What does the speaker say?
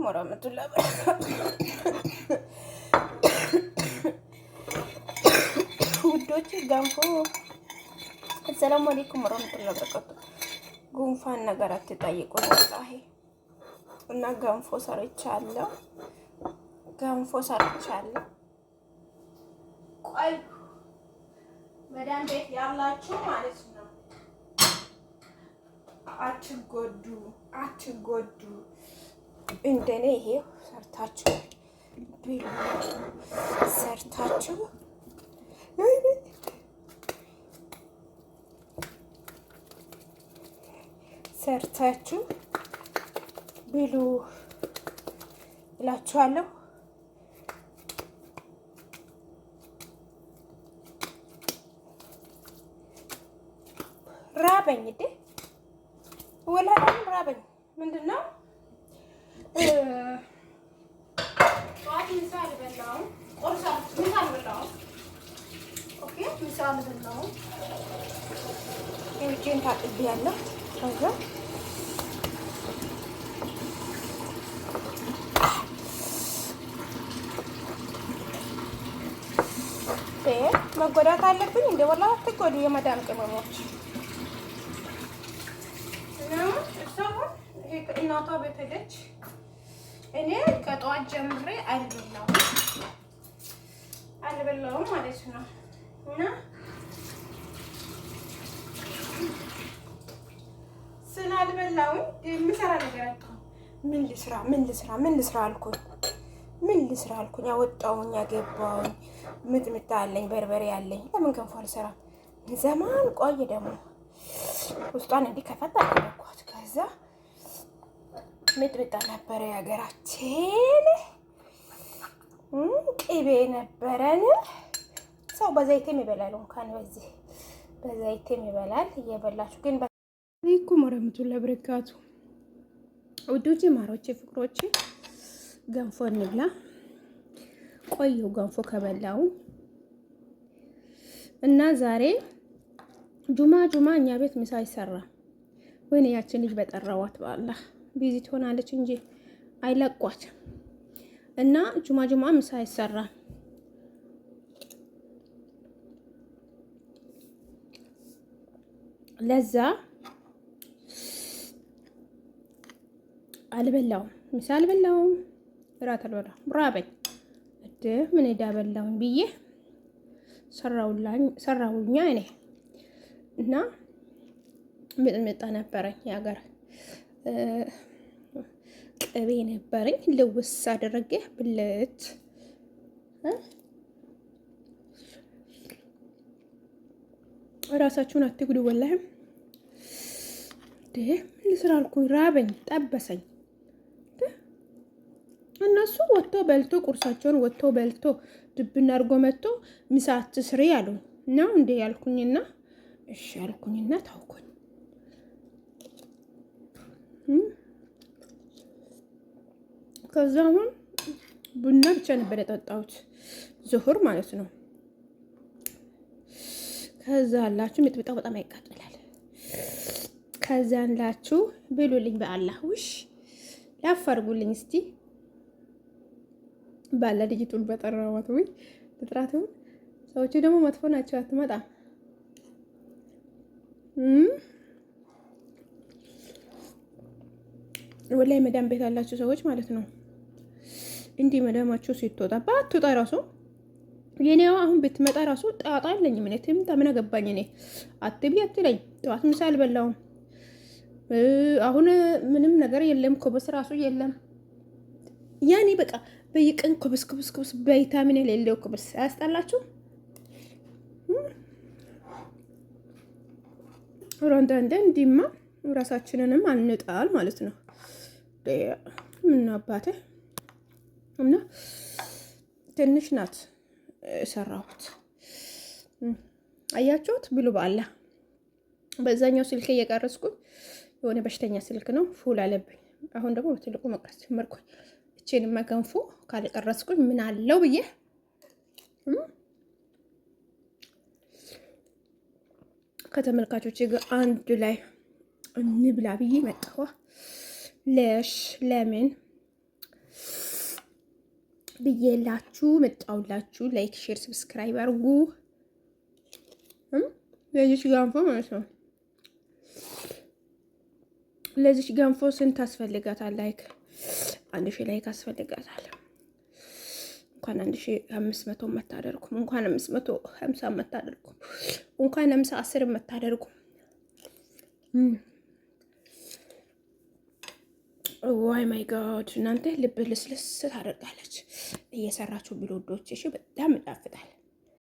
ወራህመቱላሂ ውዶች ገንፎ አሰላሙ አለይኩም ወራህመቱላሂ ወበረካቱ። ጉንፋን ነገር አትጠይቁ ወላሂ። እና ገንፎ ሰርቻለሁ። ቆይ መዳም ቤት ያላችሁ ማለት ነው አትጎዱ። እንደኔ ይሄው ሰርታችሁ ብሉ እላችኋለሁ። ራበኝ እንዴ ወላሂ ራበኝ። ምንድነው ጠዋት ምሳ አልበላሁም፣ ምሳ አልበላሁም። ኦኬ ምሳ አልበላሁም። እጄን ታጥቤያለሁ። ከዛ መጎዳት አለብኝ እንደ ወላሂ አትጎዱ የመዳም ቅመሞች። እናቷ ቤት ሄደች። እኔ ከጠዋት ጀምሬ አልበላውም ማለት ነው። እና ስላልበላውም የምሰራ ነገር አጣሁ። ምን ልስራ አልኩኝ። አወጣሁኝ፣ አገባሁኝ። ሚጥሚጣ አለኝ፣ በርበሬ አለኝ። ለምን ገንፎ አልሰራም? ዘማን ቆየ ደግሞ ውስጧን እንዲህ ከፈት አደረኳት። ከዛ ሚጥሚጣ ነበረ የሀገራችን፣ ቅቤ ነበረን። ሰው በዘይትም ይበላል፣ እንኳን በዘይትም ይበላል። እየበላችሁ ግን አለይኩም ወረህመቱላሂ ወበረካቱ። ውዶቼ፣ ማሮቼ፣ ፍቅሮቼ ገንፎ እንብላ። ቆየው ገንፎ ከበላው እና ዛሬ ጁማ እኛ ቤት ምሳ አይሰራም። ወይኔ ያችን ልጅ በጠራዋት በአላህ ቢዚ ትሆናለች እንጂ አይለቋት። እና ጁማ ምሳ አይሰራም። ለዛ ምሳ አልበላውም፣ እራት አልበላም። ራበኝ ምን ሄዳ በላውኝ ብዬ ሰራውኛ እኔ እና ሚጥሚጣ ነበረኝ፣ የሀገር ቅቤ ነበረኝ። ልውስ አደረገ ብልት ራሳችሁን አትጉዱ። ወላሂ ምን ልስራ አልኩኝ፣ ራበኝ፣ ጠበሰኝ። እነሱ ወጥቶ በልቶ ቁርሳቸውን ወጥቶ በልቶ ድብና አድርጎ መጥቶ ምሳ አትስሪ ያሉኝ ነው እንዴ ያልኩኝና እሺ ያልኩኝና ታውኩኝ። ከዛ አሁን ቡና ብቻ ነበር የጠጣሁት፣ ዙሁር ማለት ነው። ከዛ አላችሁ ሚጥሚጣ በጣም ያቃጥላል። ከዛ አላችሁ ብሉልኝ፣ በአላህ ውሽ ያፋርጉልኝ እስቲ ባለ ልጅቱን በጠራዋት ወይ ትጥራቱ። ሰዎቹ ደግሞ መጥፎ ናቸው፣ አትመጣም። ወላሂ መዳም ቤት ያላችሁ ሰዎች ማለት ነው እንዲህ መዳማችሁ ሲትወጣ ባትወጣ ራሱ የኔዋ አሁን ብትመጣ ራሱ ጣጣ አለኝ። ምን ትምጣ ምን አገባኝ እኔ። አትብይ አትለኝ። ጠዋት ምሳ አልበላውም። አሁን ምንም ነገር የለም፣ ኮበስ ራሱ የለም። ያኔ በቃ በየቀን ኮበስ ቫይታሚን የሌለው ኮበስ አያስጠላችሁ? ሮንዳንደ እንዲማ ራሳችንንም አንጣል ማለት ነው። ምን አባቴ እና ትንሽ ናት ሰራሁት። አያችሁት? ብሉ በአላ። በዛኛው ስልክ እየቀረጽኩኝ የሆነ በሽተኛ ስልክ ነው፣ ፉል አለብኝ። አሁን ደግሞ በትልቁ መቅረጽ ጀመርኩኝ። እቺን መገንፎ ካልቀረጽኩኝ ምን አለው ብዬ ከተመልካቾች ጋር አንድ ላይ እንብላ ብዬ መጣሁ። ለምን ብዬላችሁ መጣውላችሁ። ላይክ፣ ሼር፣ ሰብስክራይብ አድርጉ። ለዚች ጋንፎ ማለት ነው። ለዚች ጋንፎ ስንት አስፈልጋታል? ላይክ 1000 ላይክ አስፈልጋታል። እንኳን 1500 መታደርኩም እንኳን 550 መታደርኩም እንኳን 50 መታደርኩም። ዋይ ማይ ጋድ እናንተ ልብ ልስልስ ታደርጋለች እየሰራችሁ ብሎ ወዶች። እሺ በጣም ይጣፍጣል።